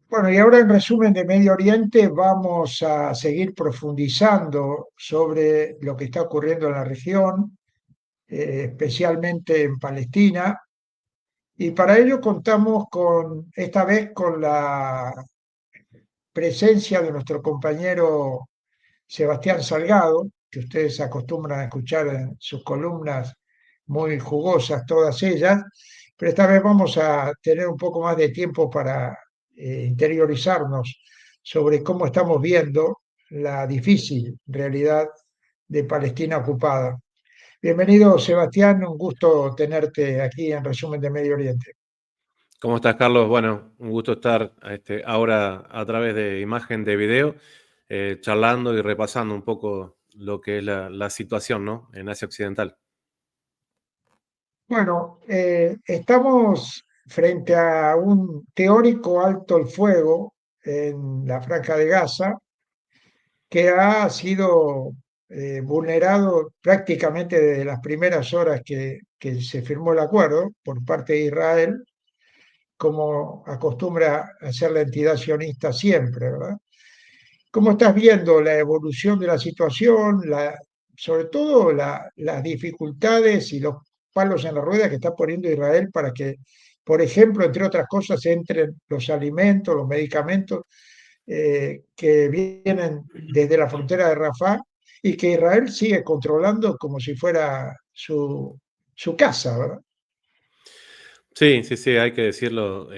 Bueno, y ahora en resumen de Medio Oriente vamos a seguir profundizando sobre lo que está ocurriendo en la región, especialmente en Palestina, y para ello contamos esta vez con la presencia de nuestro compañero Sebastián Salgado, que ustedes acostumbran a escuchar en sus columnas muy jugosas, todas ellas, pero esta vez vamos a tener un poco más de tiempo para interiorizarnos sobre cómo estamos viendo la difícil realidad de Palestina ocupada. Bienvenido, Sebastián, un gusto tenerte aquí en Resumen de Medio Oriente. ¿Cómo estás, Carlos? Bueno, un gusto estar ahora a través de imagen de video, charlando y repasando un poco lo que es la situación, ¿no? En Asia Occidental. Bueno, estamos frente a un teórico alto el fuego en la Franja de Gaza que ha sido vulnerado prácticamente desde las primeras horas que se firmó el acuerdo por parte de Israel, como acostumbra hacer la entidad sionista siempre, ¿verdad? ¿Cómo estás viendo la evolución de la situación, sobre todo las dificultades y los palos en la rueda que está poniendo Israel para que, por ejemplo, entre otras cosas, entren los alimentos, los medicamentos que vienen desde la frontera de Rafah y que Israel sigue controlando como si fuera su casa, ¿verdad? Sí, sí, sí, hay que decirlo.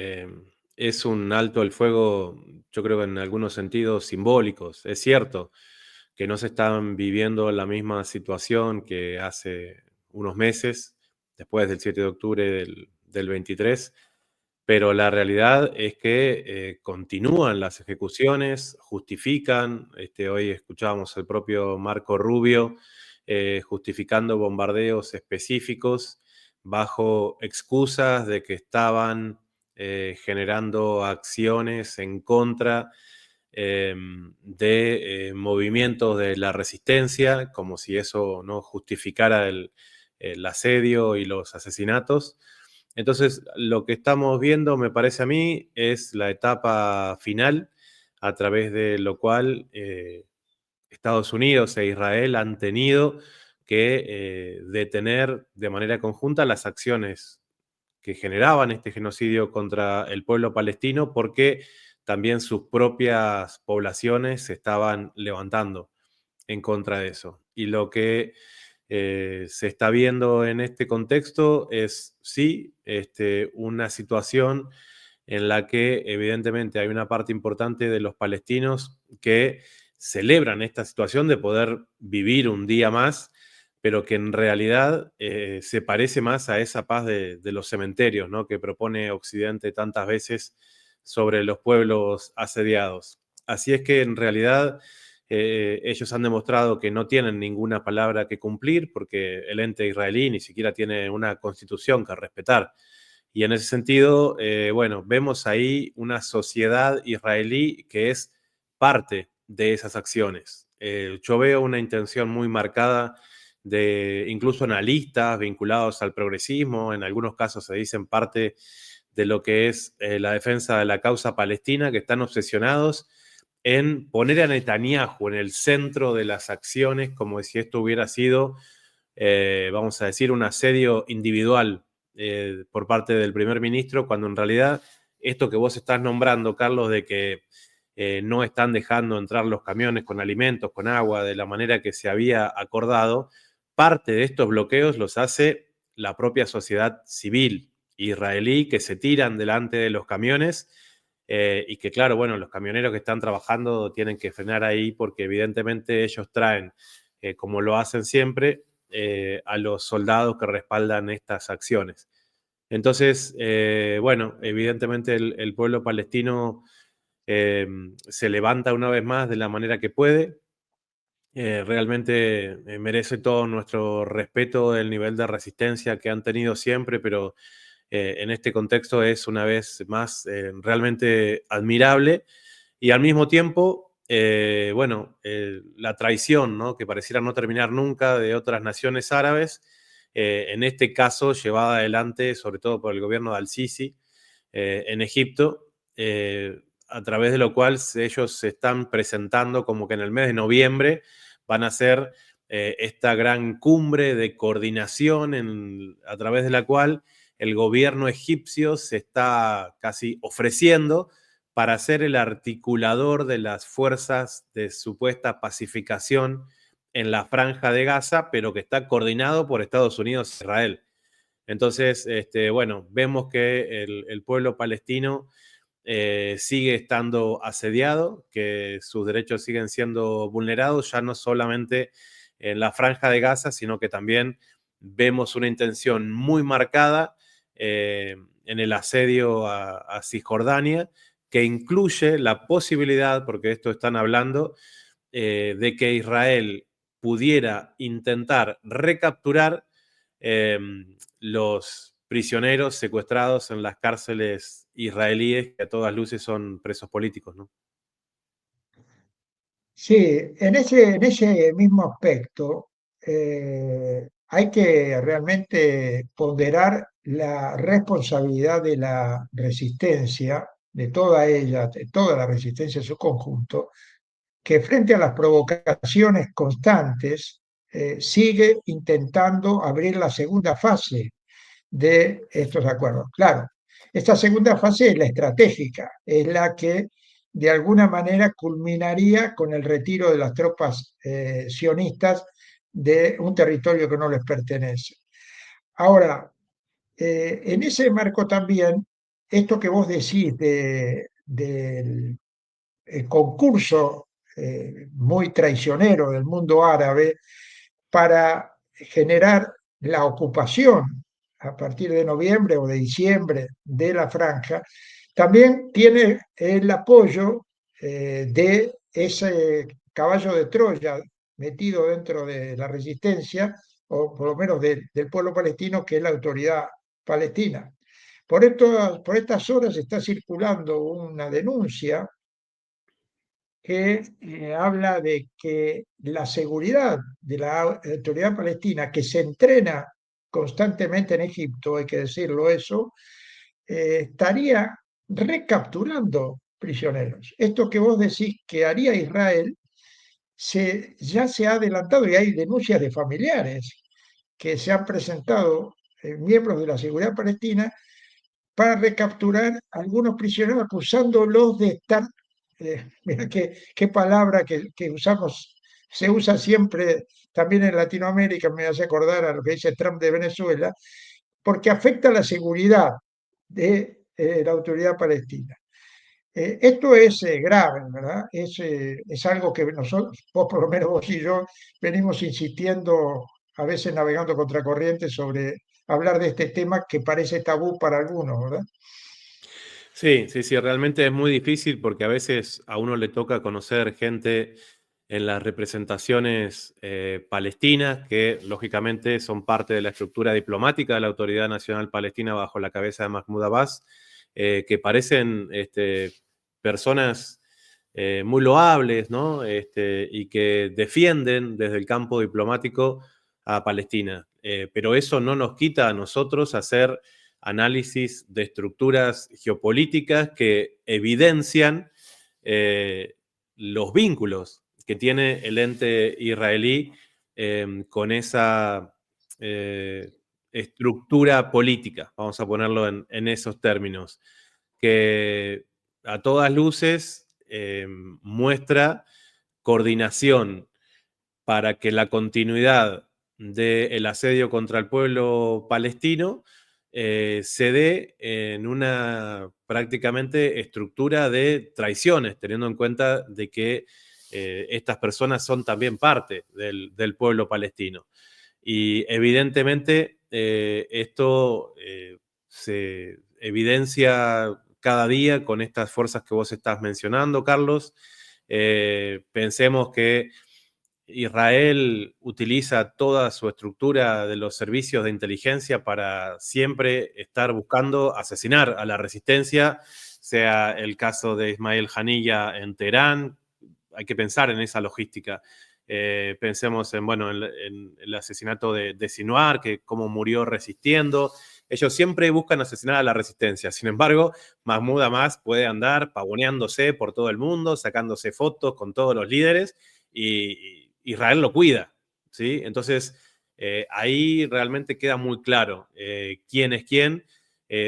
Es un alto el fuego, yo creo que en algunos sentidos simbólicos. Es cierto que no se están viviendo la misma situación que hace unos meses, después del 7 de octubre del 23. Pero la realidad es que continúan las ejecuciones, justifican, hoy escuchábamos al propio Marco Rubio justificando bombardeos específicos bajo excusas de que estaban generando acciones en contra de movimientos de la resistencia, como si eso no justificara el asedio y los asesinatos. Entonces, lo que estamos viendo, me parece a mí, es la etapa final a través de lo cual Estados Unidos e Israel han tenido que detener de manera conjunta las acciones que generaban este genocidio contra el pueblo palestino, porque también sus propias poblaciones se estaban levantando en contra de eso. Y lo que se está viendo en este contexto es, sí, una situación en la que evidentemente hay una parte importante de los palestinos que celebran esta situación de poder vivir un día más, pero que en realidad se parece más a esa paz de los cementerios, ¿no? Que propone Occidente tantas veces sobre los pueblos asediados. Así es que en realidad ellos han demostrado que no tienen ninguna palabra que cumplir porque el ente israelí ni siquiera tiene una constitución que respetar. Y en ese sentido, bueno, vemos ahí una sociedad israelí que es parte de esas acciones. Yo veo una intención muy marcada de incluso analistas vinculados al progresismo, en algunos casos se dicen parte de lo que es la defensa de la causa palestina, que están obsesionados en poner a Netanyahu en el centro de las acciones, como si esto hubiera sido, vamos a decir, un asedio individual por parte del primer ministro, cuando en realidad esto que vos estás nombrando, Carlos, de que no están dejando entrar los camiones con alimentos, con agua, de la manera que se había acordado, parte de estos bloqueos los hace la propia sociedad civil israelí, que se tiran delante de los camiones y que claro, bueno, los camioneros que están trabajando tienen que frenar ahí porque evidentemente ellos traen, como lo hacen siempre, a los soldados que respaldan estas acciones. Entonces, bueno, evidentemente el pueblo palestino se levanta una vez más de la manera que puede. Realmente merece todo nuestro respeto del nivel de resistencia que han tenido siempre, pero en este contexto es una vez más realmente admirable y al mismo tiempo, bueno, la traición, ¿no? Que pareciera no terminar nunca de otras naciones árabes, en este caso llevada adelante sobre todo por el gobierno de Al-Sisi en Egipto, a través de lo cual ellos se están presentando como que en el mes de noviembre van a hacer esta gran cumbre de coordinación a través de la cual el gobierno egipcio se está casi ofreciendo para ser el articulador de las fuerzas de supuesta pacificación en la Franja de Gaza, pero que está coordinado por Estados Unidos e Israel. Entonces, bueno, vemos que el pueblo palestino sigue estando asediado, que sus derechos siguen siendo vulnerados, ya no solamente en la Franja de Gaza, sino que también vemos una intención muy marcada en el asedio a Cisjordania, que incluye la posibilidad, porque de esto están hablando, de que Israel pudiera intentar recapturar eh, los prisioneros secuestrados en las cárceles israelíes, que a todas luces son presos políticos, ¿no? Sí, en ese mismo aspecto hay que realmente ponderar la responsabilidad de la resistencia, de toda ella, de toda la resistencia en su conjunto, que frente a las provocaciones constantes sigue intentando abrir la segunda fase de estos acuerdos. Claro, esta segunda fase es la estratégica, es la que de alguna manera culminaría con el retiro de las tropas sionistas de un territorio que no les pertenece. Ahora, en ese marco también, esto que vos decís del concurso muy traicionero del mundo árabe para generar la ocupación a partir de noviembre o de diciembre de la franja, también tiene el apoyo de ese caballo de Troya metido dentro de la resistencia, o por lo menos del pueblo palestino, que es la autoridad palestina. Por estas horas está circulando una denuncia que habla de que la seguridad de la autoridad palestina, que se entrena constantemente en Egipto, hay que decirlo eso, estaría recapturando prisioneros. Esto que vos decís que haría Israel ya se ha adelantado y hay denuncias de familiares que se han presentado, miembros de la seguridad palestina, para recapturar a algunos prisioneros acusándolos de estar, mira qué palabra que usamos, se usa siempre también en Latinoamérica, me hace acordar a lo que dice Trump de Venezuela, porque afecta la seguridad de la autoridad palestina. Esto es grave, ¿verdad? Es algo que nosotros, vos por lo menos vos y yo, venimos insistiendo, a veces navegando contracorriente, sobre hablar de este tema que parece tabú para algunos, ¿verdad? Sí, sí, sí, realmente es muy difícil porque a veces a uno le toca conocer gente en las representaciones palestinas que lógicamente son parte de la estructura diplomática de la Autoridad Nacional Palestina bajo la cabeza de Mahmoud Abbas, que parecen personas muy loables, ¿no? Y que defienden desde el campo diplomático a Palestina. Pero eso no nos quita a nosotros hacer análisis de estructuras geopolíticas que evidencian los vínculos que tiene el ente israelí con esa estructura política, vamos a ponerlo en esos términos, que a todas luces muestra coordinación para que la continuidad del asedio contra el pueblo palestino se dé en una prácticamente estructura de traiciones, teniendo en cuenta de que estas personas son también parte del pueblo palestino. Y evidentemente esto se evidencia cada día con estas fuerzas que vos estás mencionando, Carlos. Pensemos que Israel utiliza toda su estructura de los servicios de inteligencia para siempre estar buscando asesinar a la resistencia, sea el caso de Ismael Haniyeh en Teherán. Hay que pensar en esa logística. Pensemos en, bueno, en el asesinato de Sinwar, que cómo murió resistiendo, ellos siempre buscan asesinar a la resistencia. Sin embargo, Mahmoud Abbas puede andar pavoneándose por todo el mundo, sacándose fotos con todos los líderes y Israel lo cuida, ¿sí? Entonces, ahí realmente queda muy claro quién es quién.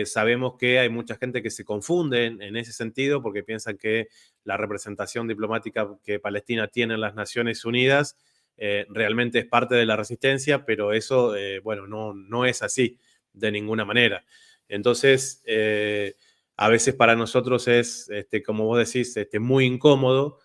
Sabemos que hay mucha gente que se confunde en ese sentido porque piensan que la representación diplomática que Palestina tiene en las Naciones Unidas realmente es parte de la resistencia, pero eso, bueno, no es así de ninguna manera. Entonces, a veces para nosotros es, como vos decís, muy incómodo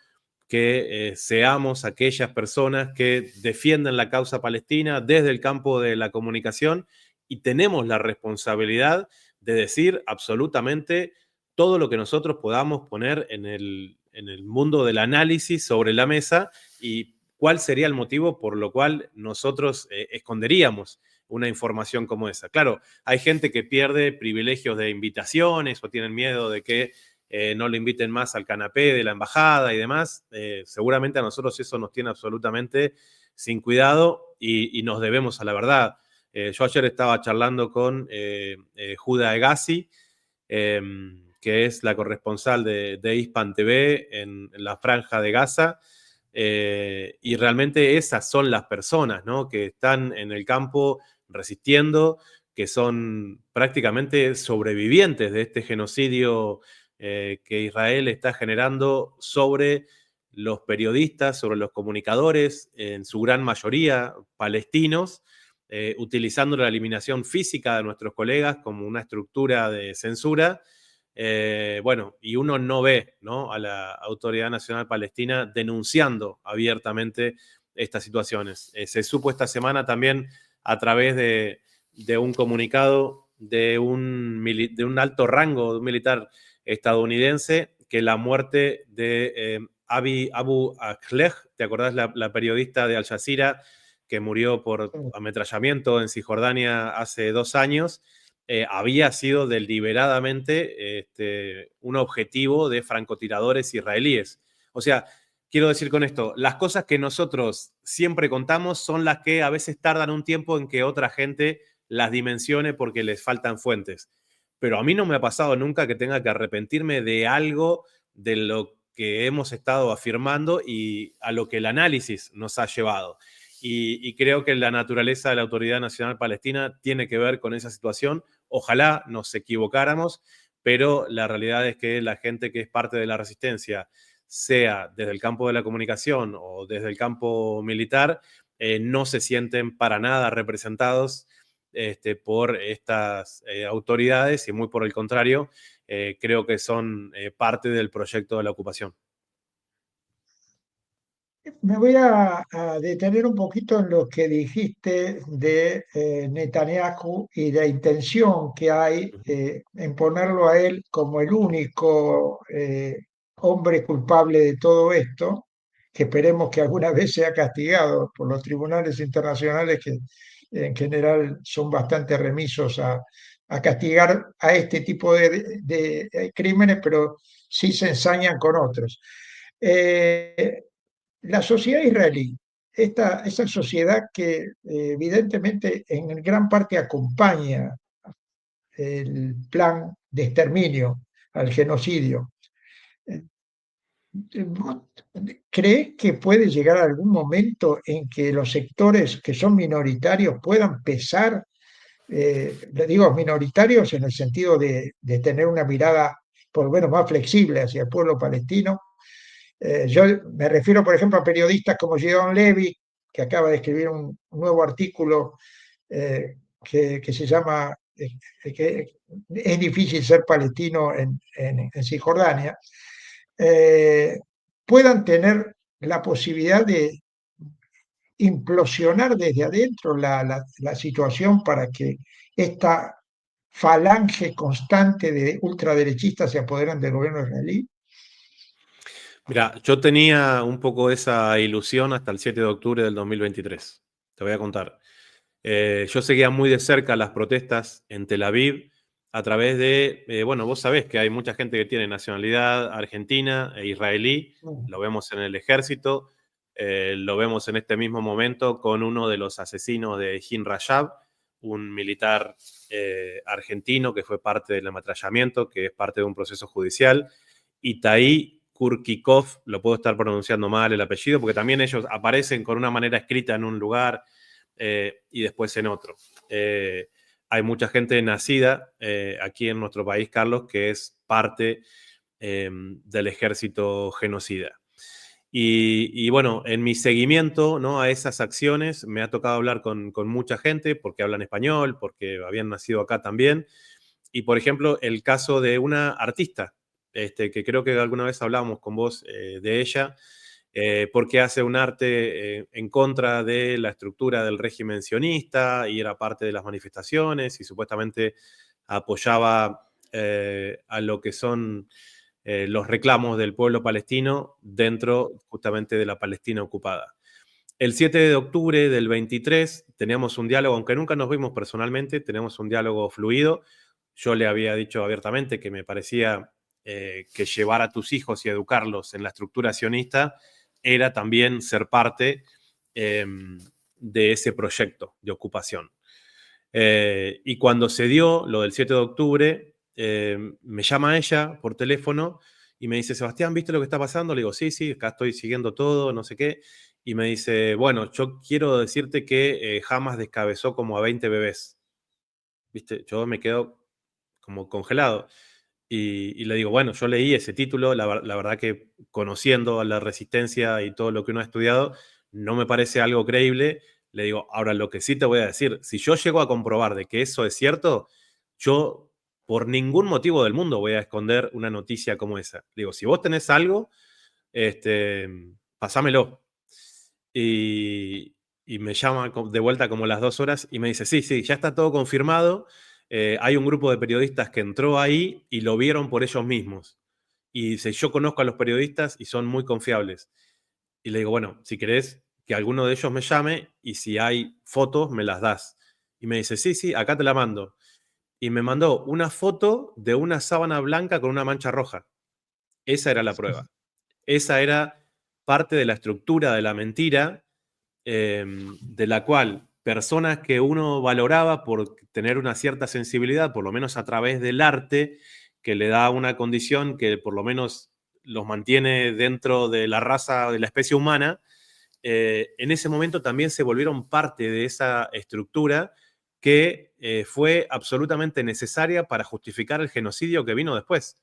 que seamos aquellas personas que defienden la causa palestina desde el campo de la comunicación y tenemos la responsabilidad de decir absolutamente todo lo que nosotros podamos poner en el mundo del análisis sobre la mesa y cuál sería el motivo por lo cual nosotros esconderíamos una información como esa. Claro, hay gente que pierde privilegios de invitaciones o tienen miedo de que no lo inviten más al canapé de la embajada y demás. Seguramente a nosotros eso nos tiene absolutamente sin cuidado y nos debemos a la verdad. Yo ayer estaba charlando con Juda Egassi, que es la corresponsal de Hispan TV en la Franja de Gaza, y realmente esas son las personas, ¿no?, que están en el campo resistiendo, que son prácticamente sobrevivientes de este genocidio que Israel está generando sobre los periodistas, sobre los comunicadores, en su gran mayoría palestinos, utilizando la eliminación física de nuestros colegas como una estructura de censura. Bueno, y uno no ve, ¿no?, a la Autoridad Nacional Palestina denunciando abiertamente estas situaciones. Se supo esta semana también a través de un comunicado de un alto rango, de un militar estadounidense, que la muerte de Abu Akleh, ¿te acordás la periodista de Al Jazeera que murió por ametrallamiento en Cisjordania hace 2 años? Había sido deliberadamente un objetivo de francotiradores israelíes. O sea, quiero decir con esto, las cosas que nosotros siempre contamos son las que a veces tardan un tiempo en que otra gente las dimensione porque les faltan fuentes. Pero a mí no me ha pasado nunca que tenga que arrepentirme de algo de lo que hemos estado afirmando y a lo que el análisis nos ha llevado. Y creo que la naturaleza de la Autoridad Nacional Palestina tiene que ver con esa situación. Ojalá nos equivocáramos, pero la realidad es que la gente que es parte de la resistencia, sea desde el campo de la comunicación o desde el campo militar, no se sienten para nada representados por estas autoridades y muy por el contrario, creo que son parte del proyecto de la ocupación. Me voy a detener un poquito en lo que dijiste de Netanyahu y la intención que hay en ponerlo a él como el único hombre culpable de todo esto, que esperemos que alguna vez sea castigado por los tribunales internacionales que en general son bastante remisos a castigar a este tipo de crímenes, pero sí se ensañan con otros. Eh, la sociedad israelí, esa sociedad que evidentemente en gran parte acompaña el plan de exterminio al genocidio, eh, ¿vos ¿crees que puede llegar algún momento en que los sectores que son minoritarios puedan pesar, le digo minoritarios en el sentido de tener una mirada por lo menos más flexible hacia el pueblo palestino? Yo me refiero, por ejemplo, a periodistas como Gideon Levy, que acaba de escribir un nuevo artículo que se llama que Es difícil ser palestino en Cisjordania, eh, puedan tener la posibilidad de implosionar desde adentro la situación para que esta falange constante de ultraderechistas se apoderen del gobierno israelí. Mira, yo tenía un poco esa ilusión hasta el 7 de octubre del 2023. Te voy a contar. Yo seguía muy de cerca las protestas en Tel Aviv a través de, bueno, vos sabés que hay mucha gente que tiene nacionalidad argentina e israelí, lo vemos en el ejército, lo vemos en este mismo momento con uno de los asesinos de Hin Rajab, un militar argentino que fue parte del ametrallamiento, que es parte de un proceso judicial. Itai Kurkikov, lo puedo estar pronunciando mal el apellido, porque también ellos aparecen con una manera escrita en un lugar y después en otro. Hay mucha gente nacida aquí en nuestro país, Carlos, que es parte del ejército genocida. Y bueno, en mi seguimiento, ¿no?, a esas acciones me ha tocado hablar con mucha gente porque hablan español, porque habían nacido acá también. Y por ejemplo, el caso de una artista, que creo que alguna vez hablábamos con vos de ella, porque hace un arte en contra de la estructura del régimen sionista y era parte de las manifestaciones y supuestamente apoyaba a lo que son los reclamos del pueblo palestino dentro justamente de la Palestina ocupada. El 7 de octubre del 23 teníamos un diálogo, aunque nunca nos vimos personalmente, tenemos un diálogo fluido. Yo le había dicho abiertamente que me parecía que llevar a tus hijos y educarlos en la estructura sionista era también ser parte de ese proyecto de ocupación. Y cuando se dio lo del 7 de octubre, me llama ella por teléfono y me dice, Sebastián, ¿viste lo que está pasando? Le digo, sí, sí, acá estoy siguiendo todo, no sé qué. Y me dice, bueno, yo quiero decirte que Hamas descabezó como a 20 bebés. ¿Viste? Yo me quedo como congelado. Y le digo, bueno, yo leí ese título, la verdad que conociendo a la resistencia y todo lo que uno ha estudiado, no me parece algo creíble. Le digo, ahora lo que sí te voy a decir, si yo llego a comprobar de que eso es cierto, yo por ningún motivo del mundo voy a esconder una noticia como esa. Le digo, si vos tenés algo, este, pasámelo. Y, y me llama de vuelta como las 2 horas y me dice, sí, sí, ya está todo confirmado. Hay un grupo de periodistas que entró ahí y lo vieron por ellos mismos. Y dice, yo conozco a los periodistas y son muy confiables. Y le digo, bueno, si querés que alguno de ellos me llame y si hay fotos, me las das. Y me dice, sí, sí, acá te la mando. Y me mandó una foto de una sábana blanca con una mancha roja. Esa era la prueba. Esa era parte de la estructura de la mentira, de la cual personas que uno valoraba por tener una cierta sensibilidad, por lo menos a través del arte, que le da una condición que por lo menos los mantiene dentro de la raza, de la especie humana, en ese momento también se volvieron parte de esa estructura que fue absolutamente necesaria para justificar el genocidio que vino después.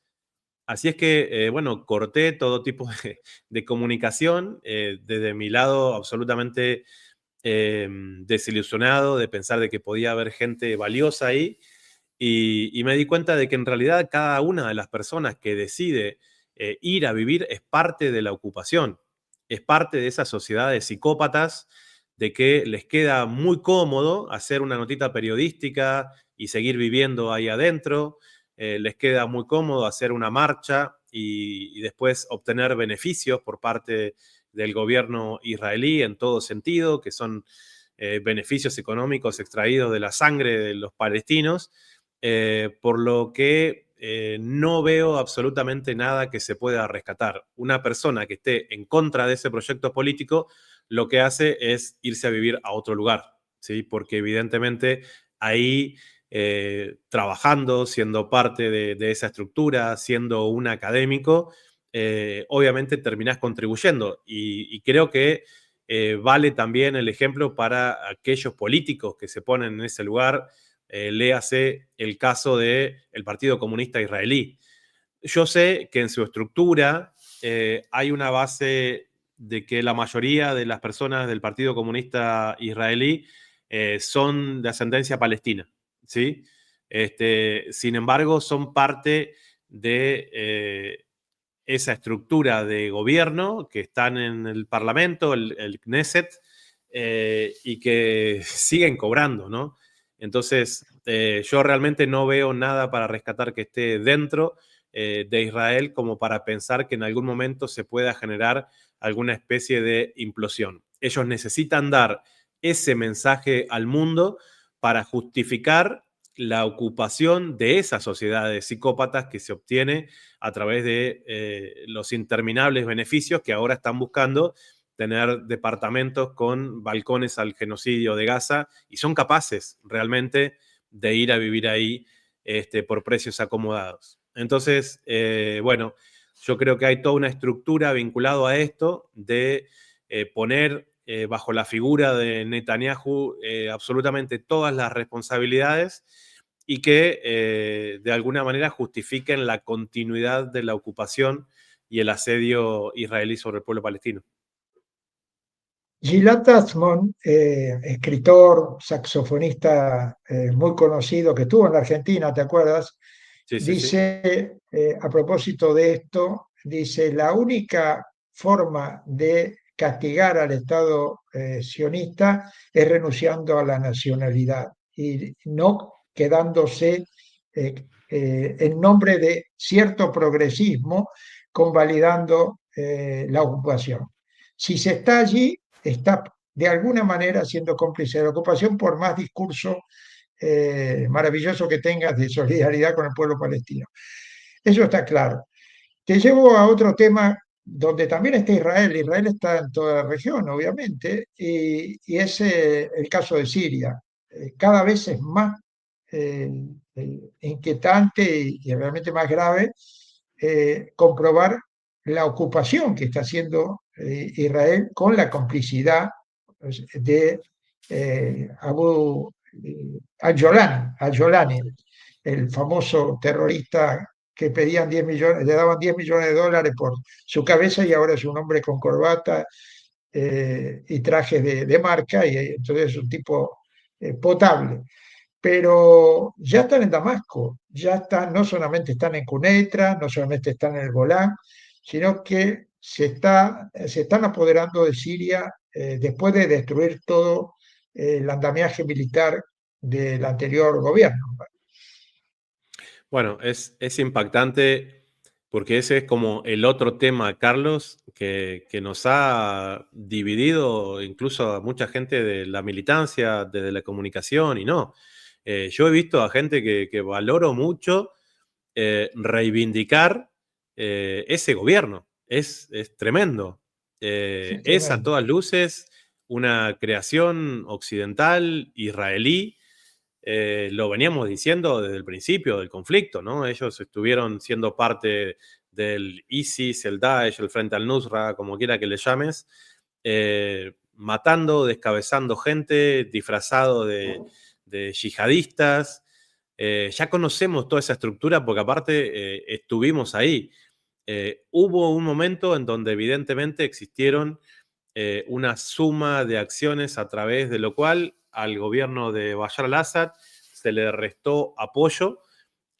Así es que, bueno, corté todo tipo de comunicación, desde mi lado absolutamente desilusionado de pensar de que podía haber gente valiosa ahí y me di cuenta de que en realidad cada una de las personas que decide ir a vivir es parte de la ocupación, es parte de esa sociedad de psicópatas de que les queda muy cómodo hacer una notita periodística y seguir viviendo ahí adentro, les queda muy cómodo hacer una marcha y después obtener beneficios por parte del gobierno israelí en todo sentido, que son beneficios económicos extraídos de la sangre de los palestinos, por lo que no veo absolutamente nada que se pueda rescatar. Una persona que esté en contra de ese proyecto político lo que hace es irse a vivir a otro lugar, ¿sí? Porque evidentemente ahí trabajando, siendo parte de esa estructura, siendo un académico, obviamente terminás contribuyendo. Y creo que vale también el ejemplo para aquellos políticos que se ponen en ese lugar. Léase el caso del Partido Comunista Israelí. Yo sé que en su estructura hay una base de que la mayoría de las personas del Partido Comunista Israelí son de ascendencia palestina, ¿sí? Sin embargo, son parte de esa estructura de gobierno que están en el Parlamento, el Knesset, y que siguen cobrando, ¿no? Entonces, yo realmente no veo nada para rescatar que esté dentro de Israel como para pensar que en algún momento se pueda generar alguna especie de implosión. Ellos necesitan dar ese mensaje al mundo para justificar la ocupación de esa sociedad de psicópatas que se obtiene a través de los interminables beneficios que ahora están buscando tener departamentos con balcones al genocidio de Gaza y son capaces realmente de ir a vivir ahí por precios acomodados. Entonces, bueno, yo creo que hay toda una estructura vinculada a esto de poner bajo la figura de Netanyahu absolutamente todas las responsabilidades y que de alguna manera justifiquen la continuidad de la ocupación y el asedio israelí sobre el pueblo palestino. Gilad Atzmon, escritor, saxofonista muy conocido que estuvo en la Argentina, ¿te acuerdas? Sí, sí, sí. Dice, a propósito de esto, dice, la única forma de castigar al Estado sionista es renunciando a la nacionalidad y no quedándose en nombre de cierto progresismo convalidando la ocupación. Si se está allí, está de alguna manera siendo cómplice de la ocupación por más discurso maravilloso que tengas de solidaridad con el pueblo palestino. Eso está claro. Te llevo a otro tema donde también está Israel. Israel está en toda la región, obviamente, y es el caso de Siria. Cada vez es más eh, inquietante y realmente más grave comprobar la ocupación que está haciendo Israel con la complicidad de Abu al-Jolani, el famoso terrorista que pedían 10 millones, le daban 10 millones de dólares por su cabeza y ahora es un hombre con corbata y traje de marca y entonces es un tipo potable. Pero ya están en Damasco, ya están, no solamente están en Cuneitra, no solamente están en el Golán, sino que se están apoderando de Siria después de destruir todo el andamiaje militar del anterior gobierno. Bueno, es impactante porque ese es como el otro tema, Carlos, que nos ha dividido incluso a mucha gente de la militancia, desde la comunicación y no. Yo he visto a gente que valoro mucho reivindicar ese gobierno. Es tremendo. Sí, Es a tremendo. todas luces una creación occidental, israelí. Lo veníamos diciendo desde el principio del conflicto, ¿no? Ellos estuvieron siendo parte del ISIS, el Daesh, el Frente al-Nusra, como quiera que le llames, matando, descabezando gente, disfrazado de yihadistas. Ya conocemos toda esa estructura porque aparte estuvimos ahí. Hubo un momento en donde evidentemente existieron una suma de acciones a través de lo cual al gobierno de Bashar al-Assad se le restó apoyo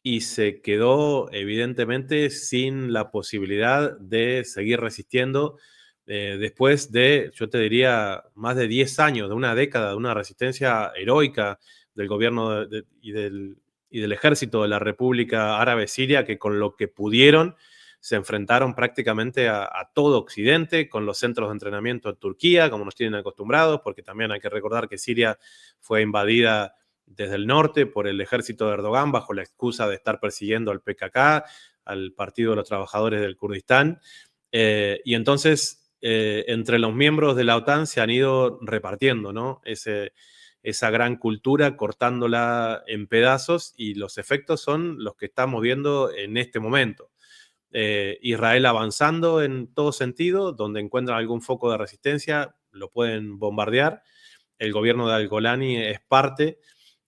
y se quedó evidentemente sin la posibilidad de seguir resistiendo después de, yo te diría, más de 10 años, de una década, de una resistencia heroica del gobierno y del ejército de la República Árabe Siria, que con lo que pudieron se enfrentaron prácticamente a todo Occidente, con los centros de entrenamiento en Turquía, como nos tienen acostumbrados, porque también hay que recordar que Siria fue invadida desde el norte por el ejército de Erdogan bajo la excusa de estar persiguiendo al PKK, al Partido de los Trabajadores del Kurdistán. Y entonces, entre los miembros de la OTAN se han ido repartiendo, ¿no? Esa gran cultura, cortándola en pedazos, y los efectos son los que estamos viendo en este momento. Israel avanzando en todo sentido, donde encuentran algún foco de resistencia, lo pueden bombardear. El gobierno de Al-Golani es parte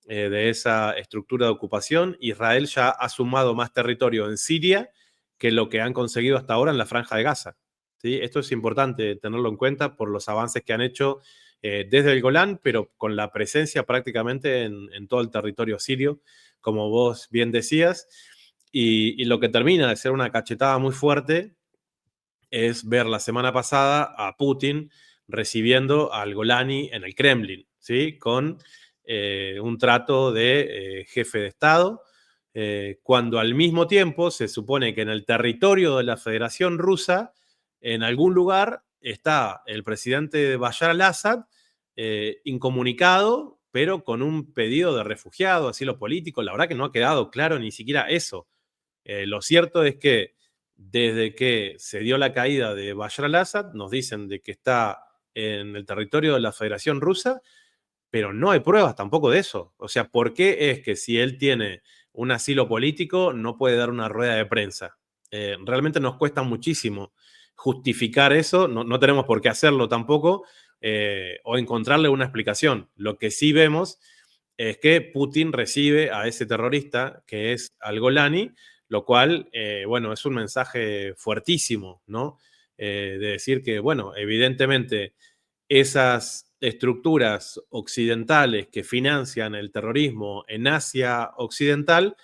de esa estructura de ocupación. Israel ya ha sumado más territorio en Siria que lo que han conseguido hasta ahora en la Franja de Gaza. ¿Sí? Esto es importante tenerlo en cuenta por los avances que han hecho desde el Golán, pero con la presencia prácticamente en todo el territorio sirio, como vos bien decías. Y lo que termina de ser una cachetada muy fuerte es ver la semana pasada a Putin recibiendo al Golani en el Kremlin, ¿sí? Con un trato de jefe de Estado, cuando al mismo tiempo se supone que en el territorio de la Federación Rusa, en algún lugar, está el presidente Bashar al-Assad incomunicado, pero con un pedido de refugiado, asilo político. La verdad que no ha quedado claro ni siquiera eso. Lo cierto es que desde que se dio la caída de Bashar al-Assad, nos dicen de que está en el territorio de la Federación Rusa, pero no hay pruebas tampoco de eso. O sea, ¿por qué es que si él tiene un asilo político no puede dar una rueda de prensa? Realmente nos cuesta muchísimo justificar eso, no tenemos por qué hacerlo tampoco, o encontrarle una explicación. Lo que sí vemos es que Putin recibe a ese terrorista que es al-Golani, lo cual, bueno, es un mensaje fuertísimo, ¿no? De decir que, bueno, evidentemente esas estructuras occidentales que financian el terrorismo en Asia Occidental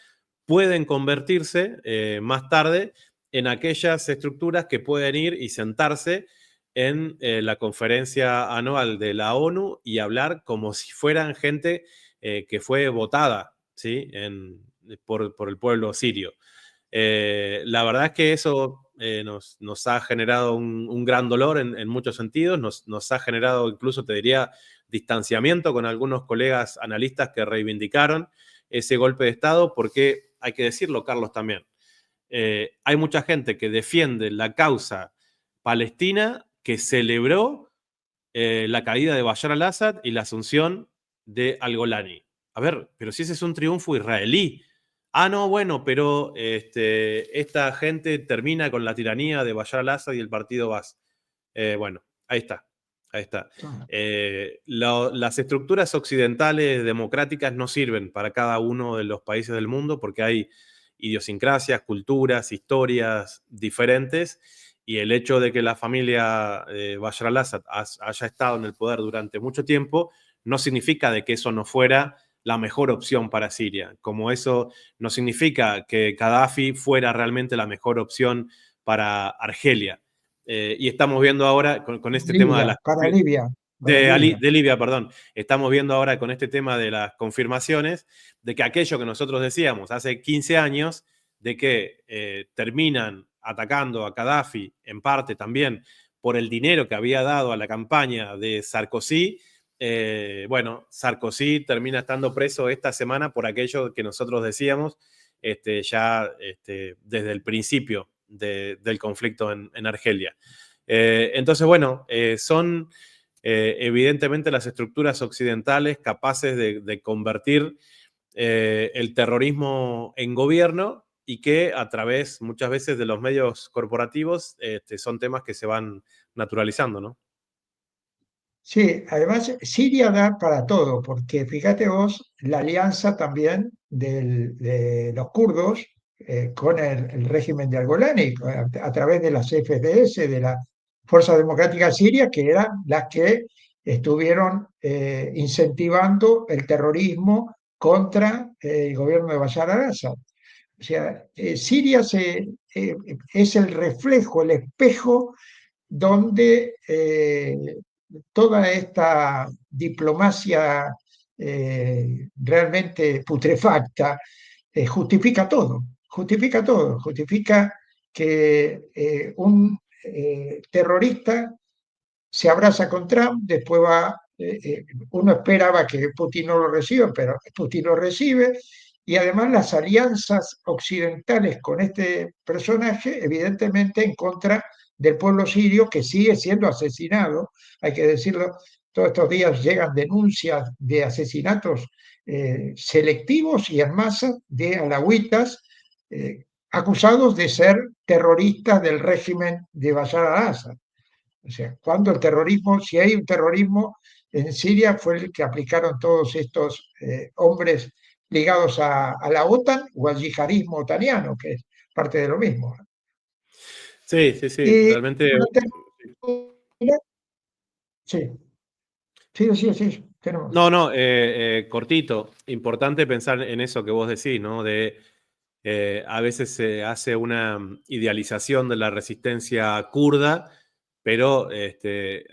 pueden convertirse más tarde en aquellas estructuras que pueden ir y sentarse en la conferencia anual de la ONU y hablar como si fueran gente que fue votada, ¿sí? Por el pueblo sirio. La verdad es que eso nos ha generado un gran dolor en muchos sentidos, nos ha generado incluso, te diría, distanciamiento con algunos colegas analistas que reivindicaron ese golpe de Estado, porque hay que decirlo, Carlos, también. Hay mucha gente que defiende la causa palestina que celebró la caída de Bashar al-Assad y la asunción de al-Golani. A ver, pero si ese es un triunfo israelí. Ah, no, bueno, pero esta gente termina con la tiranía de Bashar al-Assad y el partido Baas. Bueno, ahí está. Ahí está. Las estructuras occidentales democráticas no sirven para cada uno de los países del mundo porque hay idiosincrasias, culturas, historias diferentes, y el hecho de que la familia Bashar al-Assad haya estado en el poder durante mucho tiempo no significa de que eso no fuera la mejor opción para Siria, como eso no significa que Gaddafi fuera realmente la mejor opción para Argelia. Y estamos viendo ahora con este tema de Libia, las para Libia, para Libia. de Libia, perdón. Estamos viendo ahora con este tema de las confirmaciones de que aquello que nosotros decíamos hace 15 años, de que terminan atacando a Gaddafi, en parte también por el dinero que había dado a la campaña de Sarkozy. Bueno, Sarkozy termina estando preso esta semana por aquello que nosotros decíamos ya desde el principio del conflicto en Argelia. Entonces, bueno, son evidentemente las estructuras occidentales capaces de convertir el terrorismo en gobierno, y que a través muchas veces de los medios corporativos son temas que se van naturalizando, ¿no? Sí, además Siria da para todo, porque fíjate vos la alianza también de los kurdos con el régimen de Al-Golani, a través de las FDS, de la Fuerza Democrática Siria, que eran las que estuvieron incentivando el terrorismo contra el gobierno de Bashar al-Assad. O sea, Siria es el reflejo, el espejo donde toda esta diplomacia realmente putrefacta justifica todo, justifica que un terrorista se abraza con Trump, después uno esperaba que Putin no lo reciba, pero Putin lo recibe, y además las alianzas occidentales con este personaje, evidentemente en contra del pueblo sirio que sigue siendo asesinado, hay que decirlo, todos estos días llegan denuncias de asesinatos selectivos y en masa de alawitas acusados de ser terroristas del régimen de Bashar al-Assad. O sea, cuando el terrorismo, si hay un terrorismo en Siria, fue el que aplicaron todos estos hombres ligados a la OTAN o al yihadismo otaniano, que es parte de lo mismo. Sí, sí, sí, Y realmente. para terminar, sí, sí, sí, sí, tenemos. No, no, cortito. Importante pensar en eso que vos decís, ¿no? A veces se hace una idealización de la resistencia kurda, pero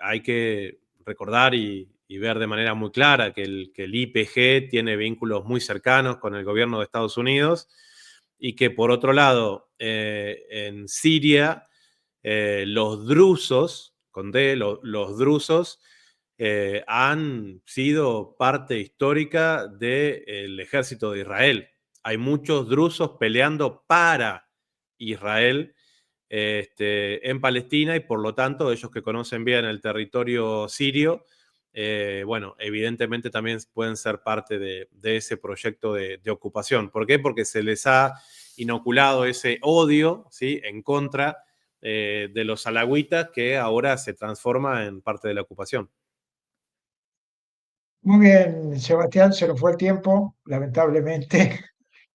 hay que recordar y ver de manera muy clara que el IPG tiene vínculos muy cercanos con el gobierno de Estados Unidos, y que por otro lado, en Siria, los drusos, con D, los drusos, han sido parte histórica del ejército de Israel. Hay muchos drusos peleando para Israel en Palestina, y por lo tanto ellos que conocen bien el territorio sirio, bueno, evidentemente también pueden ser parte de ese proyecto de ocupación. ¿Por qué? Porque se les ha inoculado ese odio, ¿sí?, en contra de los alagüitas, que ahora se transforma en parte de la ocupación. Muy bien, Sebastián, se nos fue el tiempo, lamentablemente,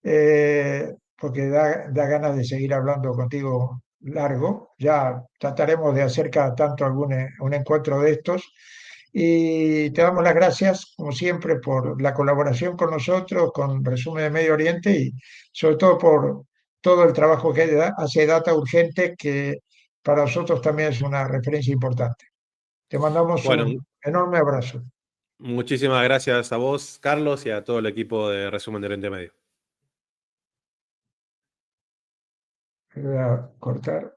porque da ganas de seguir hablando contigo largo. Ya trataremos de hacer cada tanto un encuentro de estos. Y te damos las gracias, como siempre, por la colaboración con nosotros, con Resumen de Medio Oriente y sobre todo por todo el trabajo que hace Data Urgente, que para nosotros también es una referencia importante. Te mandamos Bueno, un enorme abrazo. muchísimas gracias a vos, Carlos, y a todo el equipo de Resumen de Oriente Medio. Voy a cortar.